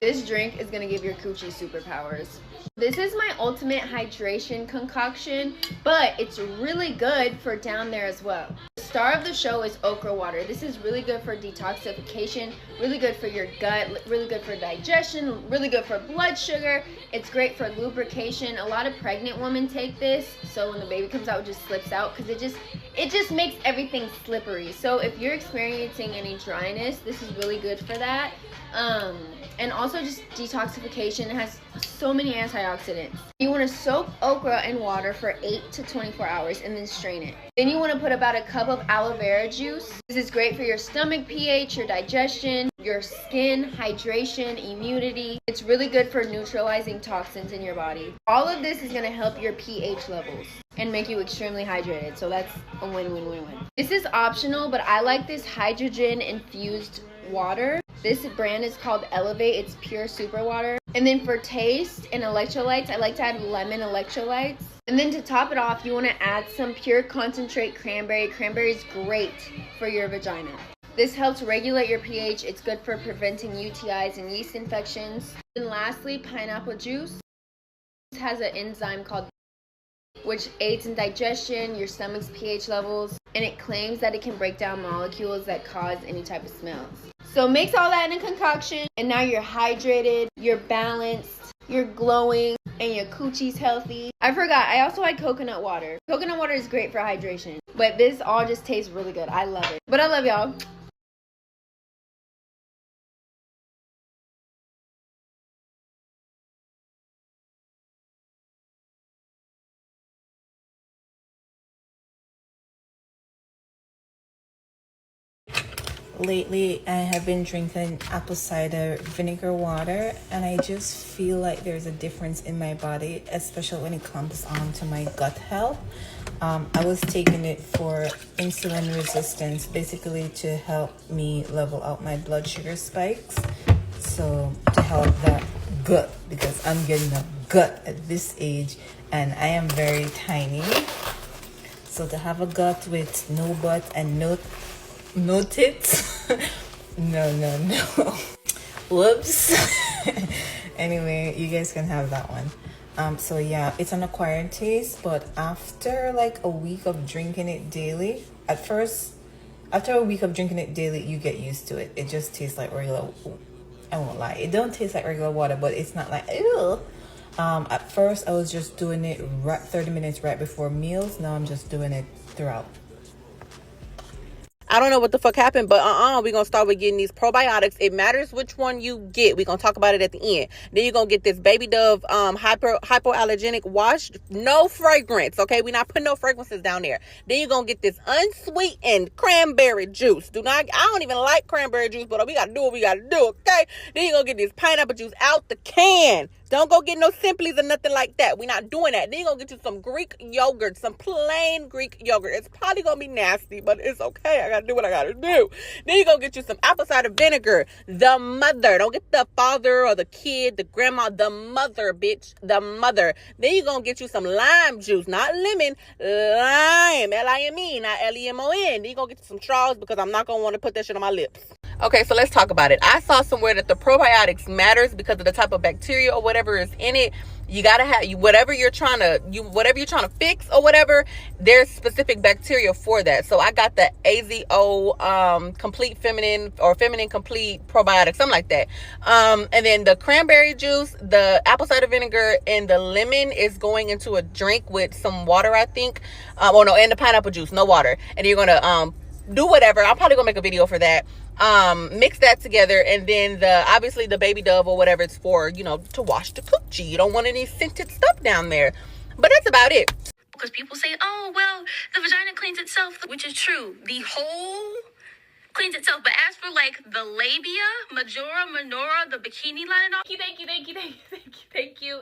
This drink is gonna give your coochie superpowers. This is my ultimate hydration concoction, but it's really good for down there as well. The star of the show is okra water. This is really good for detoxification, really good for your gut, really good for digestion, really good for blood sugar. It's great for lubrication. A lot of pregnant women take this, so when the baby comes out, it just slips out because it just makes everything slippery. So if you're experiencing any dryness, this is really good for that. And also just detoxification. It has so many antioxidants. You want to soak okra in water for 8 to 24 hours and then strain it. Then you want to put about a cup of aloe vera juice. This is great for your stomach pH, your digestion, your skin, hydration, immunity. It's really good for neutralizing toxins in your body. All of this is going to help your pH levels and make you extremely hydrated. So that's a win-win-win-win. This is optional, but I like this hydrogen infused water. This brand is called Elevate. It's pure super water. And then for taste and electrolytes, I like to add lemon electrolytes. And then to top it off, you want to add some pure concentrate cranberry. Cranberry is great for your vagina. This helps regulate your pH. It's good for preventing UTIs and yeast infections. And lastly, pineapple juice. This has an enzyme called which aids in digestion, your stomach's pH levels, and it claims that it can break down molecules that cause any type of smells. So mix all that in a concoction, and now you're hydrated, you're balanced, you're glowing, and your coochie's healthy. I forgot, I also like coconut water. Coconut water is great for hydration, but this all just tastes really good. I love it. But I love y'all. Lately, I have been drinking apple cider vinegar water, and I just feel like there's a difference in my body, especially when it comes to my gut health. I was taking it for insulin resistance, basically to help me level out my blood sugar spikes. So to help that gut, because I'm getting a gut at this age, and I am very tiny. So to have a gut with no butt and no tits. no. Whoops. Anyway, you guys can have that one. So yeah, it's an acquired taste, but after like a week of drinking it daily, after a week of drinking it daily, you get used to it. It just tastes like regular. I won't lie, it don't taste like regular water, but it's not like ew. At first I was just doing it 30 minutes right before meals. Now I'm just doing it throughout. I don't know what the fuck happened, but we're going to start with getting these probiotics. It matters which one you get. We're going to talk about it at the end. Then you're going to get this Baby Dove hypoallergenic wash. No fragrance, okay? We're not putting no fragrances down there. Then you're going to get this unsweetened cranberry juice. I don't even like cranberry juice, but we got to do what we got to do, okay? Then you're going to get this pineapple juice out the can. Don't go get no Simplies or nothing like that. We're not doing that. Then you're going to get you some Greek yogurt, some plain Greek yogurt. It's probably going to be nasty, but it's okay. I got to do what I got to do. Then you're going to get you some apple cider vinegar. The mother. Don't get the father or the kid, the grandma. The mother, bitch. The mother. Then you're going to get you some lime juice. Not lemon. Lime. L-I-M-E. Not L-E-M-O-N. Then you're going to get you some straws because I'm not going to want to put that shit on my lips. Okay, so let's talk about it. I saw somewhere that the probiotics matters because of the type of bacteria or whatever is in it. You gotta have whatever you're trying to fix or whatever. There's specific bacteria for that. So I got the AZO complete feminine or feminine complete probiotic, something like that. And then the cranberry juice, the apple cider vinegar, and the lemon is going into a drink with some water, I think. And the pineapple juice, no water. And you're gonna do whatever. I'm probably gonna make a video for that. Mix that together, and then obviously the Baby Dove or whatever it's for, to wash the coochie. You don't want any scented stuff down there. But that's about it. Because people say, oh, well, the vagina cleans itself, which is true. The hole cleans itself. But as for like the labia, majora, minora, the bikini line and all. Thank you.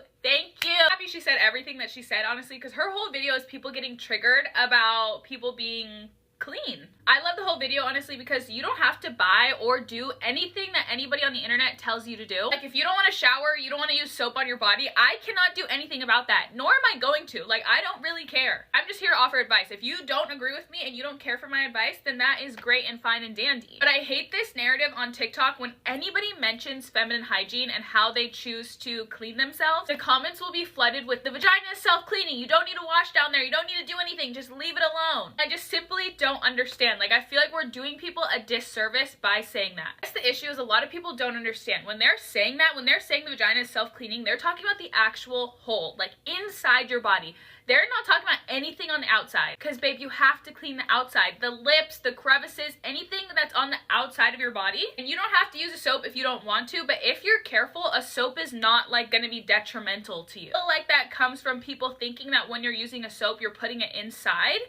Happy she said everything that she said, honestly, because her whole video is people getting triggered about people being clean. I love the whole video, honestly, because you don't have to buy or do anything that anybody on the internet tells you to do. Like, if you don't want to shower, you don't want to use soap on your body, I cannot do anything about that, nor am I going to. Like, I don't really care. I'm just here to offer advice. If you don't agree with me and you don't care for my advice, then that is great and fine and dandy. But I hate this narrative on TikTok when anybody mentions feminine hygiene and how they choose to clean themselves. The comments will be flooded with, the vagina is self-cleaning, you don't need to wash down there, you don't need to do anything, just leave it alone. I just simply don't understand. Like, I feel like we're doing people a disservice by saying that. That's the issue, is a lot of people don't understand. When they're saying that, when they're saying the vagina is self-cleaning, they're talking about the actual hole, like inside your body. They're not talking about anything on the outside. Because, babe, you have to clean the outside. The lips, the crevices, anything that's on the outside of your body. And you don't have to use a soap if you don't want to, but if you're careful, a soap is not, like, gonna be detrimental to you. I feel like that comes from people thinking that when you're using a soap, you're putting it inside.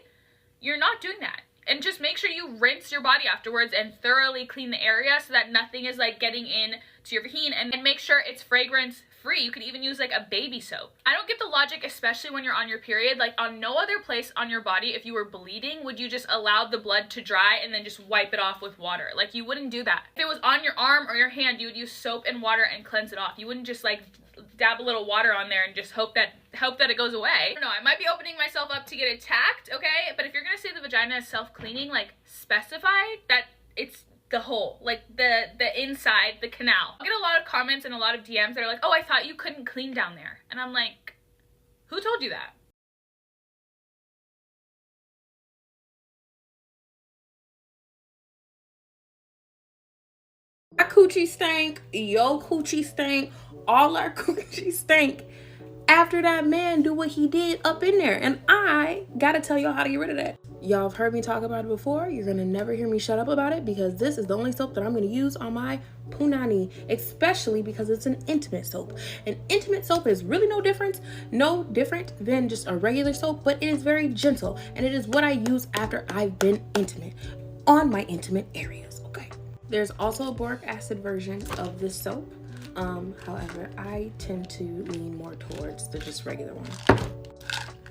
You're not doing that. And just make sure you rinse your body afterwards and thoroughly clean the area so that nothing is like getting in to your vagina, and make sure it's fragrance free. You could even use like a baby soap. I don't get the logic, especially when you're on your period. Like, on no other place on your body, if you were bleeding, would you just allow the blood to dry and then just wipe it off with water? Like, you wouldn't do that. If it was on your arm or your hand, you would use soap and water and cleanse it off. You wouldn't just like dab a little water on there and just hope that it goes away. I don't know, I might be opening myself up to get attacked, okay? But if you're gonna say the vagina is self-cleaning, like, specify that it's the hole, like the inside, the canal. I get a lot of comments and a lot of DMs that are like, oh, I thought you couldn't clean down there. And I'm like, who told you that? My coochie stank, your coochie stank, all our coochie stank after that man do what he did up in there. And I gotta tell y'all how to get rid of that. Y'all have heard me talk about it before. You're gonna never hear me shut up about it, because this is the only soap that I'm gonna use on my punani, especially because it's an intimate soap. An intimate soap is really no different than just a regular soap, but it is very gentle, and it is what I use after I've been intimate on my intimate areas, okay? There's also a boric acid version of this soap. However, I tend to lean more towards the just regular one.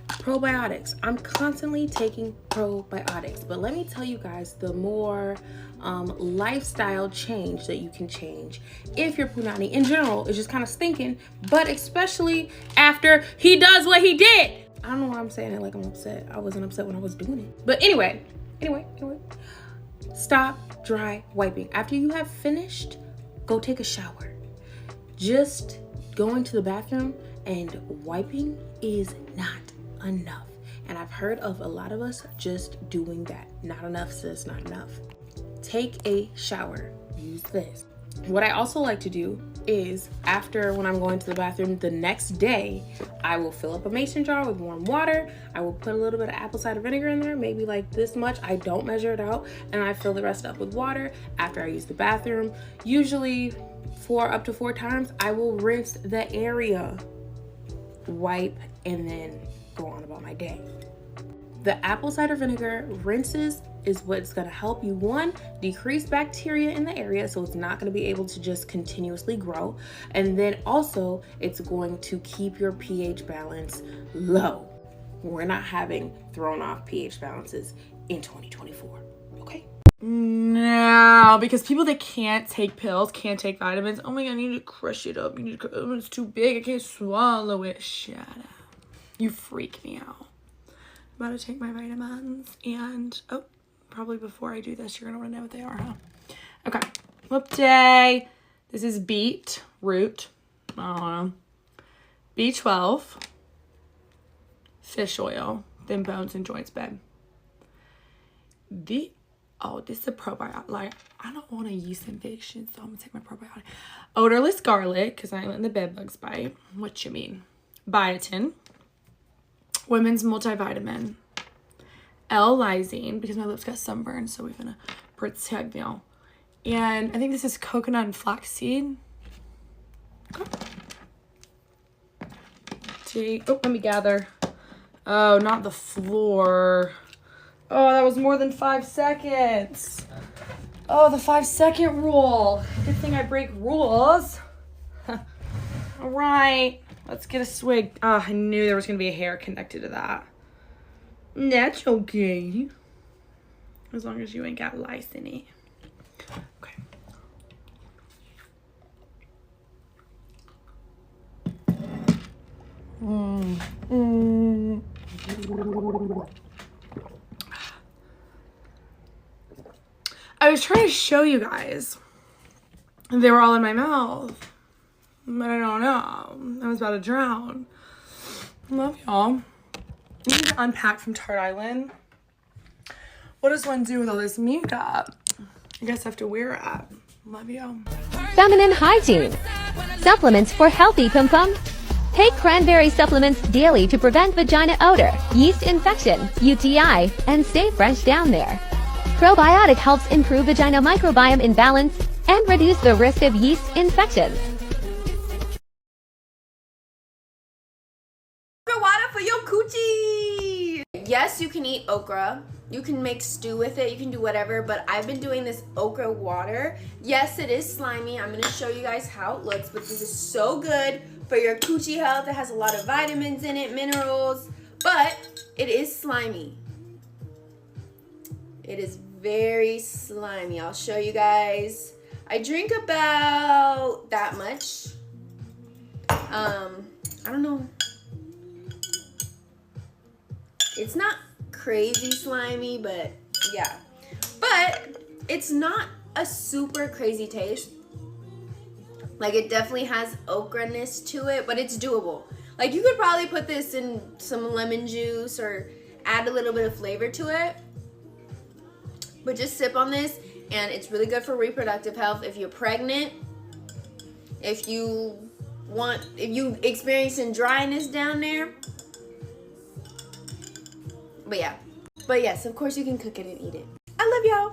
Probiotics. I'm constantly taking probiotics, but let me tell you guys, the more lifestyle change that you can change if your punani in general is just kind of stinking, but especially after he does what he did. I don't know why I'm saying it like I'm upset. I wasn't upset when I was doing it. But anyway, stop dry wiping. After you have finished, go take a shower. Just going to the bathroom and wiping is not enough. And I've heard of a lot of us just doing that. Not enough, sis, not enough. Take a shower. Use this. What I also like to do is, after, when I'm going to the bathroom the next day, I will fill up a mason jar with warm water. I will put a little bit of apple cider vinegar in there, maybe like this much. I don't measure it out, and I fill the rest up with water after I use the bathroom. Usually up to 4 times. I will rinse the area, wipe, and then go on about my day. The apple cider vinegar rinses is what's going to help you, one, decrease bacteria in the area, so it's not going to be able to just continuously grow, and then also it's going to keep your pH balance low. We're not having thrown off pH balances in 2024, okay? No, because people that can't take pills, can't take vitamins, oh my god, I need to crush it up. It's too big, I can't swallow it. Shut up. You freak me out. I'm about to take my vitamins, and probably before I do this, you're gonna wanna know what they are, huh? Okay, whoop day. This is beet root, B12, fish oil, then bones and joints, babe. This is a probiotic. Like, I don't want a yeast infection, so I'm gonna take my probiotic. Odorless garlic, because I ain't letting the bed bugs bite. What you mean? Biotin. Women's multivitamin. L-lysine, because my lips got sunburned, so we're gonna protect them. And I think this is coconut and flaxseed. Okay. Oh, let me gather. Oh, not the floor. Oh, that was more than 5 seconds. Oh, the 5-second rule. Good thing I break rules. All right, let's get a swig. Oh, I knew there was going to be a hair connected to that. That's okay. as long as you ain't got lice in it. Okay. I was trying to show you guys. They were all in my mouth. But I don't know. I was about to drown. Love y'all. I need to unpack from Tart Island. What does one do with all this makeup? I guess I have to wear it. Love y'all. Feminine Hygiene. Supplements for healthy pum-pum. Take cranberry supplements daily to prevent vagina odor, yeast infection, UTI, and stay fresh down there. Probiotic helps improve vagina microbiome imbalance and reduce the risk of yeast infections. Water for your coochie. Yes, you can eat okra. You can make stew with it. You can do whatever, but I've been doing this okra water. Yes, it is slimy. I'm going to show you guys how it looks, but this is so good for your coochie health. It has a lot of vitamins in it, minerals, but it is slimy. It is very slimy. I'll show you guys. I drink about that much. I don't know. It's not crazy slimy, but yeah. But it's not a super crazy taste. Like, it definitely has okra-ness to it, but it's doable. Like, you could probably put this in some lemon juice or add a little bit of flavor to it. But just sip on this, and it's really good for reproductive health. If you're pregnant, if you experiencing dryness down there. But yeah. But yes, of course you can cook it and eat it. I love y'all.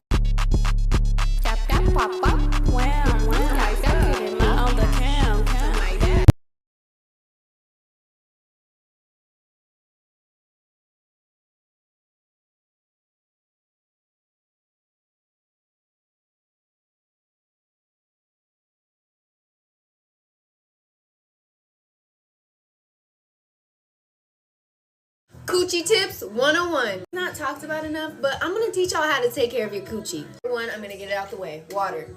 Coochie tips 101. Not talked about enough, but I'm gonna teach y'all how to take care of your coochie. One, I'm gonna get it out the way. Water.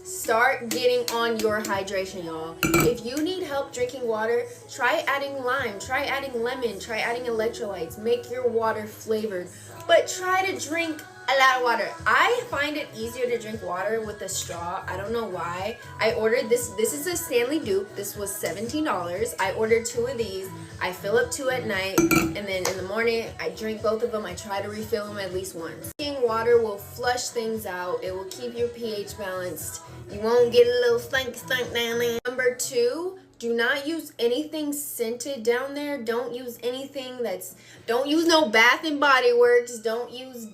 Start getting on your hydration, y'all. If you need help drinking water, try adding lime, try adding lemon, try adding electrolytes. Make your water flavored, but try to drink a lot of water. I find it easier to drink water with a straw. I don't know why. I ordered this. This is a Stanley dupe. This was $17. I ordered 2 of these. I fill up 2 at night, and then in the morning, I drink both of them. I try to refill them at least once. Drinking water will flush things out. It will keep your pH balanced. You won't get a little stink down there. Number 2, do not use anything scented down there. Don't use anything don't use no Bath and Body Works. Don't use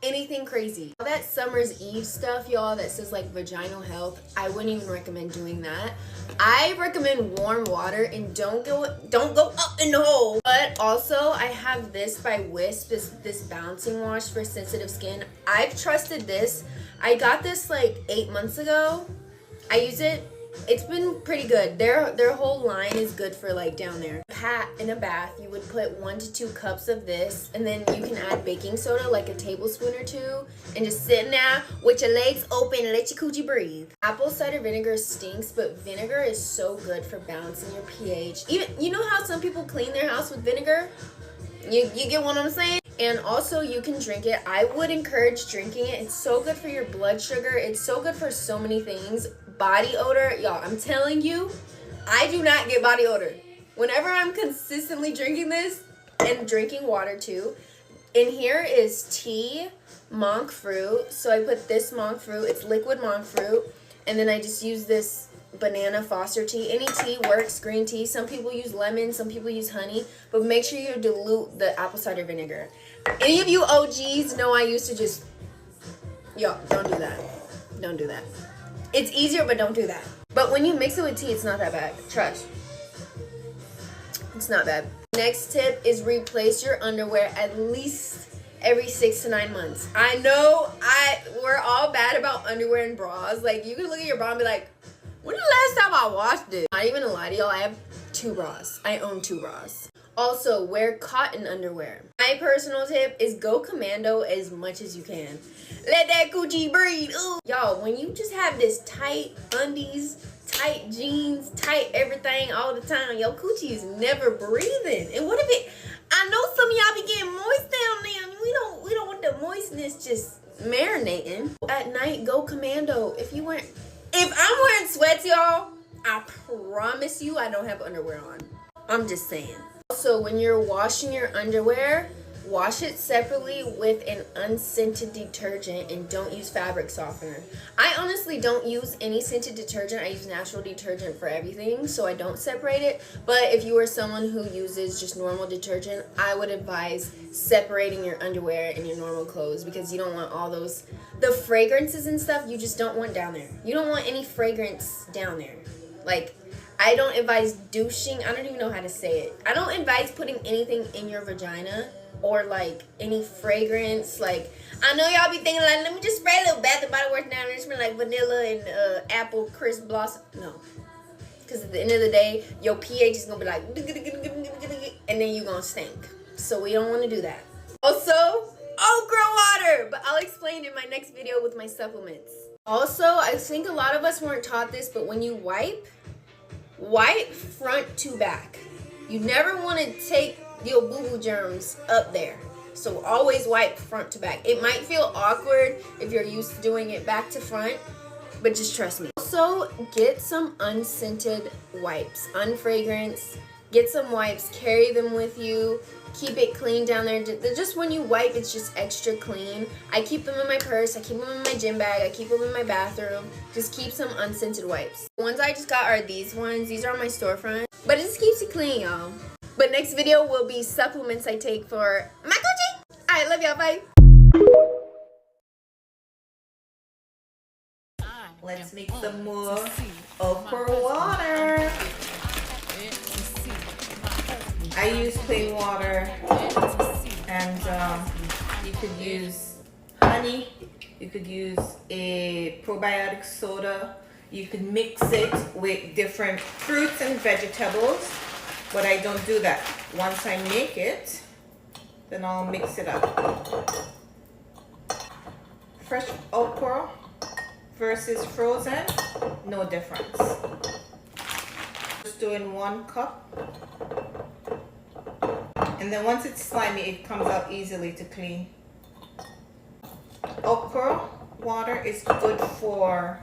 anything crazy. All that Summer's Eve stuff, y'all, that says like vaginal health, I wouldn't even recommend doing that. I recommend warm water, and don't go up in the hole. But also, I have this by Wisp, this bouncing wash for sensitive skin. I've trusted this. I got this like 8 months ago. I use it. It's been pretty good. Their whole line is good for like down there. In a bath, you would put 1 to 2 cups of this, and then you can add baking soda, like a tablespoon or 2, and just sit there with your legs open and let your coochie breathe. Apple cider vinegar stinks, but vinegar is so good for balancing your pH. Even, you know how some people clean their house with vinegar? You get what I'm saying? And also, you can drink it. I would encourage drinking it. It's so good for your blood sugar. It's so good for so many things. Body odor, y'all, I'm telling you, I do not get body odor. Whenever I'm consistently drinking this and drinking water too, in here is tea, monk fruit. So I put this monk fruit, it's liquid monk fruit, and then I just use this banana Foster tea. Any tea works, green tea. Some people use lemon, some people use honey, but make sure you dilute the apple cider vinegar. Any of you OGs know I used to just, yo, don't do that. Don't do that. It's easier, but don't do that. But when you mix it with tea, it's not that bad. Trust. It's not bad. Next tip is replace your underwear at least every 6 to 9 months. I know we're all bad about underwear and bras. Like, you can look at your bra and be like, when the last time I washed it? Not even a lie to y'all, I have 2 bras. I own 2 bras. Also, wear cotton underwear. My personal tip is go commando as much as you can. Let that coochie breathe. Ooh. Y'all, when you just have this tight undies, tight jeans, tight everything all the time, your coochie is never breathing. And what if it, I know some of y'all be getting moist down there. We don't want the moistness just marinating. At night, go commando. If I'm wearing sweats, y'all, I promise you I don't have underwear on. I'm just saying. Also, when you're washing your underwear, wash it separately with an unscented detergent and don't use fabric softener. I honestly don't use any scented detergent. I use natural detergent for everything, so I don't separate it. But if you are someone who uses just normal detergent, I would advise separating your underwear and your normal clothes, because you don't want all those, the fragrances and stuff you just don't want down there. You don't want any fragrance down there. Like, I don't advise douching. I don't even know how to say it. I don't advise putting anything in your vagina or like any fragrance. Like, I know y'all be thinking like, let me just spray a little Bath and Body Works down and it smell like vanilla and apple crisp blossom. No, because at the end of the day, your pH is gonna be like, and then you gonna stink. So we don't want to do that. Also, okra water, but I'll explain in my next video with my supplements. Also, I think a lot of us weren't taught this, but when you wipe front to back. You never want to take your boo-boo germs up there. So always wipe front to back. It might feel awkward if you're used to doing it back to front, but just trust me. Also, get some unscented wipes, unfragranced. Get some wipes, carry them with you. Keep it clean down there. Just when you wipe, it's just extra clean. I keep them in my purse. I keep them in my gym bag. I keep them in my bathroom. Just keep some unscented wipes. The ones I just got are these ones. These are on my storefront. But it just keeps it clean, y'all. But next video will be supplements I take for my coochie. Alright, love y'all. Bye. Let's make some more okra water. I use plain water, and you could use honey, you could use a probiotic soda, you could mix it with different fruits and vegetables, but I don't do that. Once I make it, then I'll mix it up. Fresh okra versus frozen, no difference. Just doing 1 cup. And then once it's slimy, it comes out easily to clean. Okra water is good for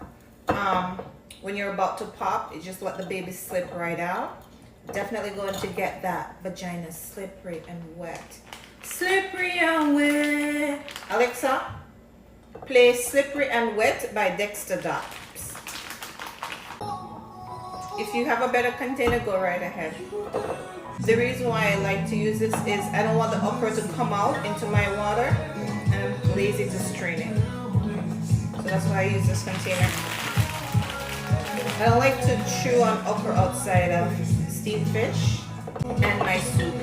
when you're about to pop. You just let the baby slip right out. Definitely going to get that vagina slippery and wet. Slippery and wet. Alexa, play Slippery and Wet by Dexter Dobbs. If you have a better container, go right ahead. The reason why I like to use this is I don't want the okra to come out into my water, and I'm lazy to strain it. So that's why I use this container. I don't like to chew on okra outside of steamed fish and my soup.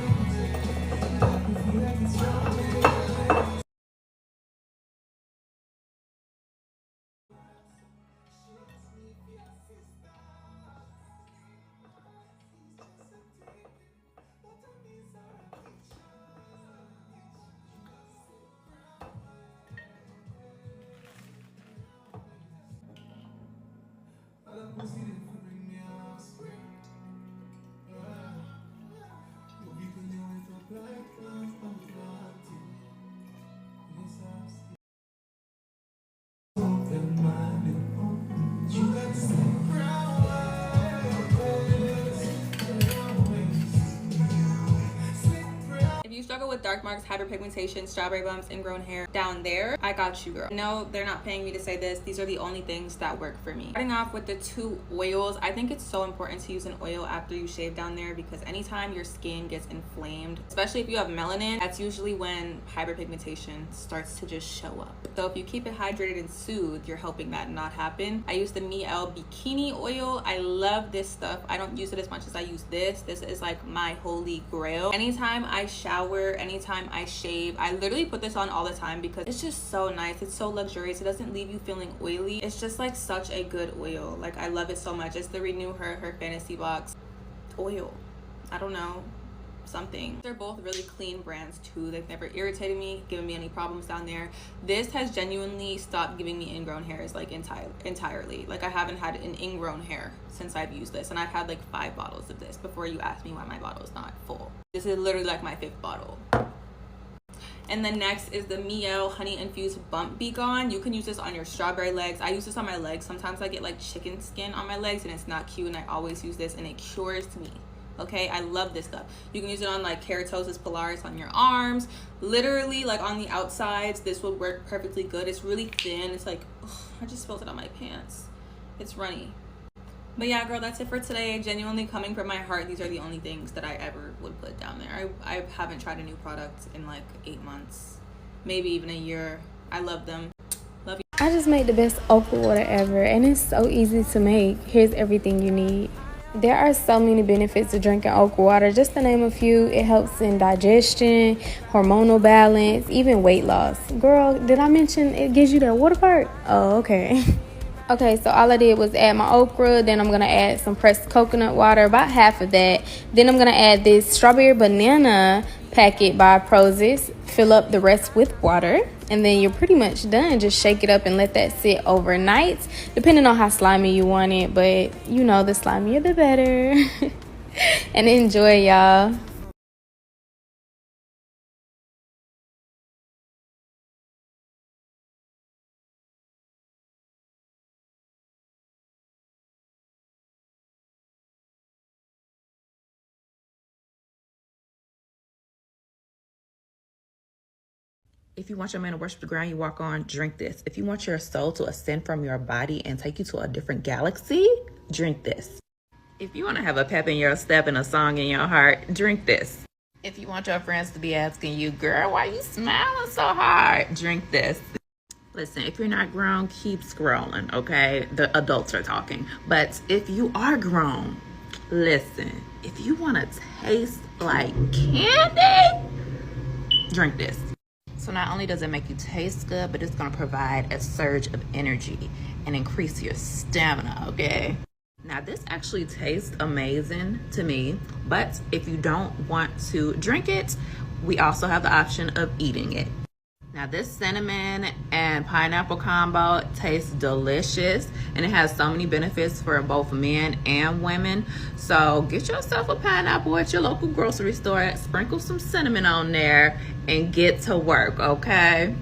Struggle with dark marks, hyperpigmentation, strawberry bumps, ingrown hair down there, I got you, girl. No, they're not paying me to say this. These are the only things that work for me. Starting off with the 2 oils, I think it's so important to use an oil after you shave down there, because anytime your skin gets inflamed, especially if you have melanin, that's usually when hyperpigmentation starts to just show up. So if you keep it hydrated and soothed, you're helping that not happen. I use the Miel Bikini oil. I love this stuff. I don't use it as much as I use this. This is like my holy grail. Anytime I shower, anytime I shave, I literally put this on all the time because it's just so nice. It's so luxurious. It doesn't leave you feeling oily. It's just like such a good oil. Like, I love it so much. It's the Renew Her Fantasy Box oil. I don't know. something. They're both really clean brands too. They've never irritated me, given me any problems down there. This has genuinely stopped giving me ingrown hairs, like entirely. Like I haven't had an ingrown hair since I've used this, and I've had like 5 bottles of this before you asked me why my bottle is not full. This is literally like my 5th bottle. And then next is the Miel Honey Infused Bump Be Gone. You can use this on your strawberry legs. I use this on my legs. Sometimes I get like chicken skin on my legs and it's not cute, and I always use this and it cures me. Okay, I love this stuff. You can use it on like keratosis pilaris on your arms. Literally like on the outsides, this would work perfectly good. It's really thin. It's like, ugh, I just spilled it on my pants. It's runny. But yeah, girl, that's it for today. Genuinely coming from my heart, these are the only things that I ever would put down there. I haven't tried a new product in like 8 months, maybe even a year. I love them. Love you. I just made the best okra water ever, and it's so easy to make. Here's everything you need. There are so many benefits to drinking okra water. Just to name a few, it helps in digestion, hormonal balance, even weight loss. Girl, did I mention it gives you that water part? Oh, okay. Okay, so all I did was add my okra. Then I'm going to add some pressed coconut water, about half of that. Then I'm going to add this strawberry banana packet by Prozis. Fill up the rest with water. And then you're pretty much done. Just shake it up and let that sit overnight, depending on how slimy you want it. But, you know, the slimier the better. And enjoy, y'all. If you want your man to worship the ground you walk on, drink this. If you want your soul to ascend from your body and take you to a different galaxy, drink this. If you want to have a pep in your step and a song in your heart, drink this. If you want your friends to be asking you, girl, why you smiling so hard? Drink this. Listen, if you're not grown, keep scrolling, okay? The adults are talking. But if you are grown, listen, if you want to taste like candy, drink this. So not only does it make you taste good, but it's going to provide a surge of energy and increase your stamina, okay? Now, this actually tastes amazing to me, but if you don't want to drink it, we also have the option of eating it. Now, this cinnamon and pineapple combo tastes delicious, and it has so many benefits for both men and women. So get yourself a pineapple at your local grocery store, sprinkle some cinnamon on there, and get to work, okay?